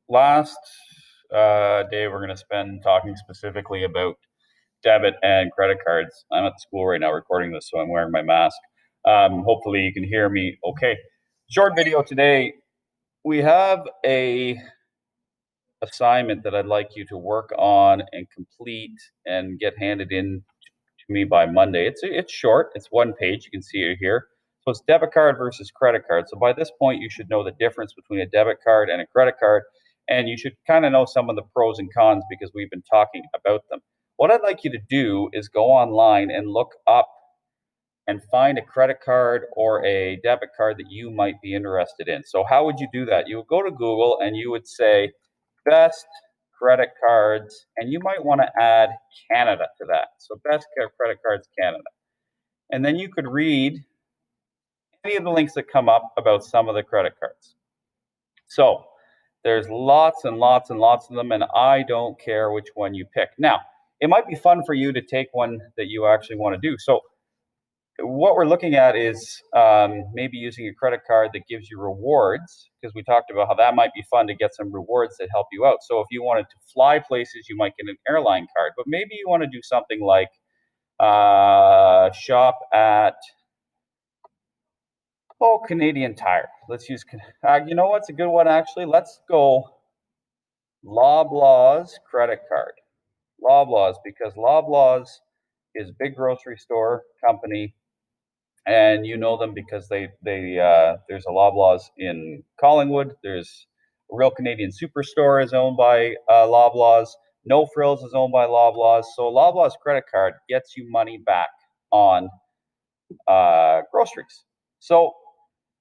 last day we're going to spend talking specifically about debit and credit cards. I'm at the school right now recording this, so I'm wearing my mask. Hopefully you can hear me okay. Short video today. We have a assignment that I'd like you to work on and complete and get handed in to me by Monday. It's short. It's one page. You can see it here. So it's debit card versus credit card. So by this point, you should know the difference between a debit card and a credit card, and you should kind of know some of the pros and cons because we've been talking about them. What I'd like you to do is go online and look up and find a credit card or a debit card that you might be interested in. So how would you do that? You would go to Google and you would say best credit cards, and you might want to add Canada to that. So best credit cards Canada. And then you could read any of the links that come up about some of the credit cards. So there's lots and lots and lots of them, and I don't care which one you pick. Now, it might be fun for you to take one that you actually want to do. So what we're looking at is maybe using a credit card that gives you rewards, because we talked about how that might be fun to get some rewards that help you out. So if you wanted to fly places, you might get an airline card, but maybe you want to do something like shop at Canadian Tire. Let's use, you know what's a good one actually? Let's go Loblaws credit card. Loblaws, because Loblaws is a big grocery store company, and you know them because there's a Loblaws in Collingwood. There's a Real Canadian Superstore is owned by Loblaws. No Frills is owned by Loblaws. So Loblaws credit card gets you money back on groceries. So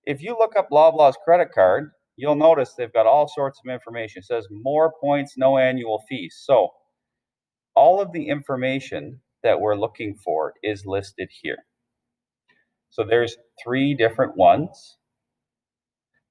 if you look up Loblaws credit card, you'll notice they've got all sorts of information. It says more points, no annual fees. So all of the information that we're looking for is listed here. So there's 3 different ones.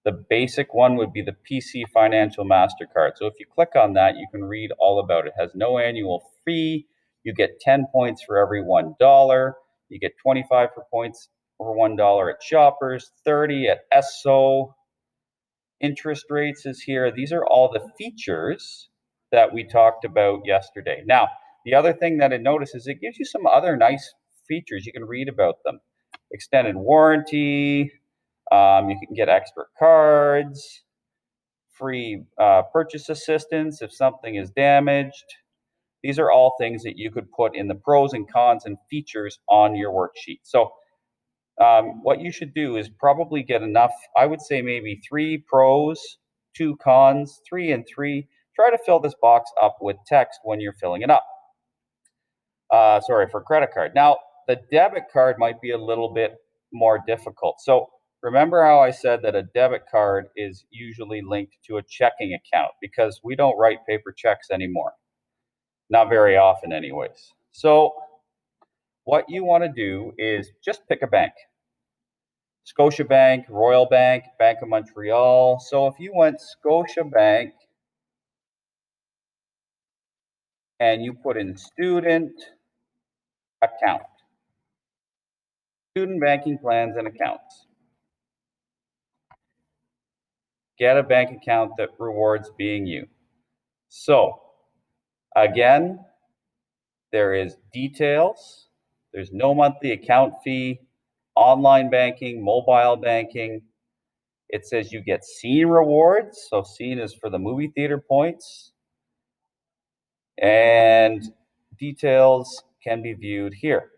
The basic one would be the PC Financial MasterCard. So if you click on that, you can read all about it. It has no annual fee. You get 10 points for every $1. You get 25 points for $1 at Shoppers, 30 at Esso. Interest rates is here. These are all the features that we talked about yesterday. Now, the other thing that I noticed is it gives you some other nice features. You can read about them. Extended warranty, you can get expert cards, free purchase assistance if something is damaged. These are all things that you could put in the pros and cons and features on your worksheet. So what you should do is probably get enough, I would say maybe 3 pros, 2 cons, 3 and 3. Try to fill this box up with text when you're filling it up. Sorry, for credit card. Now, the debit card might be a little bit more difficult. So remember how I said that a debit card is usually linked to a checking account because we don't write paper checks anymore. Not very often anyways. So what you want to do is just pick a bank. Scotiabank, Royal Bank, Bank of Montreal. So if you went Scotiabank and you put in student account, student banking plans and accounts, get a bank account that rewards being you. So again, there is details. There's no monthly account fee, online banking, mobile banking. It says you get Scene rewards. So Scene is for the movie theater points. And details can be viewed here.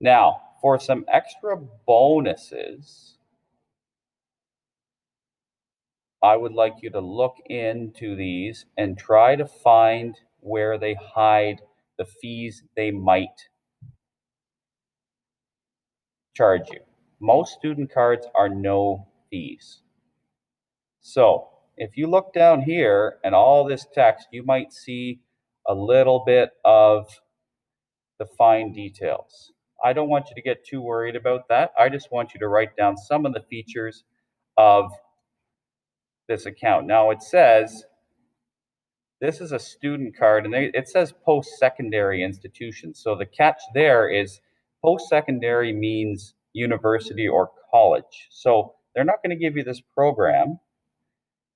Now, for some extra bonuses, I would like you to look into these and try to find where they hide the fees they might charge you. Most student cards are no fees. So if you look down here and all this text, you might see a little bit of the fine details. I don't want you to get too worried about that. I just want you to write down some of the features of this account. Now it says, this is a student card, and it says post-secondary institution. So the catch there is post-secondary means university or college. So They're not going to give you this program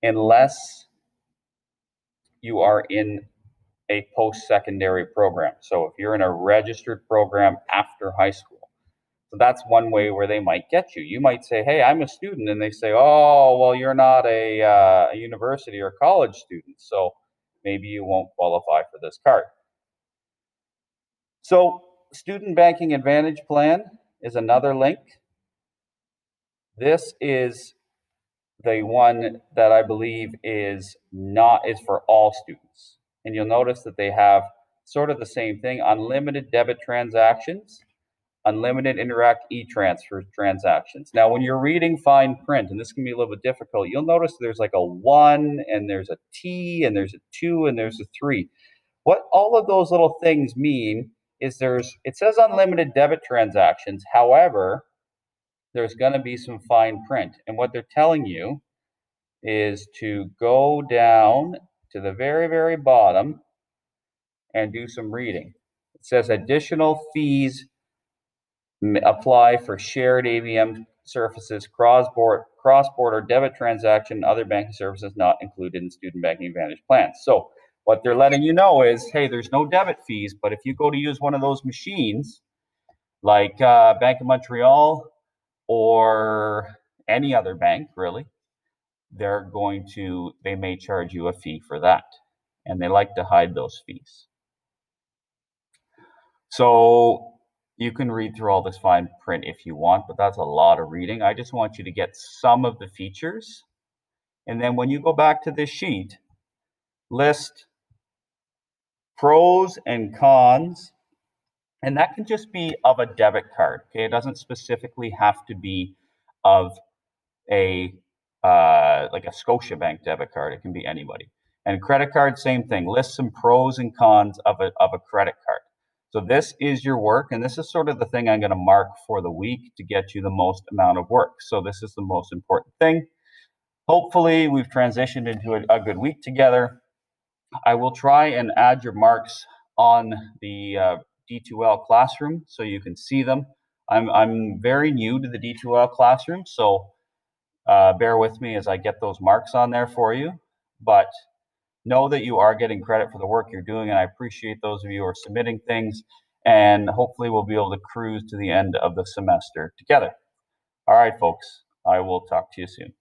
unless you are in a post-secondary program. So if you're in a registered program after high school, so that's one way where they might get you. You might say, hey, I'm a student. And they say, oh, well, you're not a university or college student. So maybe you won't qualify for this card. So Student Banking Advantage Plan is another link. This is the one that I believe is for all students. And you'll notice that they have sort of the same thing: unlimited debit transactions, unlimited Interact e-transfer transactions. Now, when you're reading fine print, and this can be a little bit difficult, you'll notice there's like a 1, and there's a T, and there's a 2, and there's a 3. What all of those little things mean is it says unlimited debit transactions. However, there's going to be some fine print. And what they're telling you is to go down to the very, very bottom and do some reading. It says additional fees apply for shared AVM services, cross-border debit transaction, other banking services not included in Student Banking Advantage plans. So what they're letting you know is, hey, there's no debit fees, but if you go to use one of those machines, like Bank of Montreal or any other bank, really, they may charge you a fee for that. And they like to hide those fees. So you can read through all this fine print if you want, but that's a lot of reading. I just want you to get some of the features. And then when you go back to this sheet, list pros and cons. And that can just be of a debit card. Okay, it doesn't specifically have to be of a like a Scotiabank debit card. It can be anybody. And credit card, same thing. List some pros and cons of a credit card. So this is your work, and this is sort of the thing I'm going to mark for the week to get you the most amount of work. So this is the most important thing. Hopefully, we've transitioned into a good week together. I will try and add your marks on the D2L classroom so you can see them. I'm very new to the D2L classroom, so bear with me as I get those marks on there for you. But know that you are getting credit for the work you're doing, and I appreciate those of you who are submitting things, and hopefully we'll be able to cruise to the end of the semester together. All right, folks, I will talk to you soon.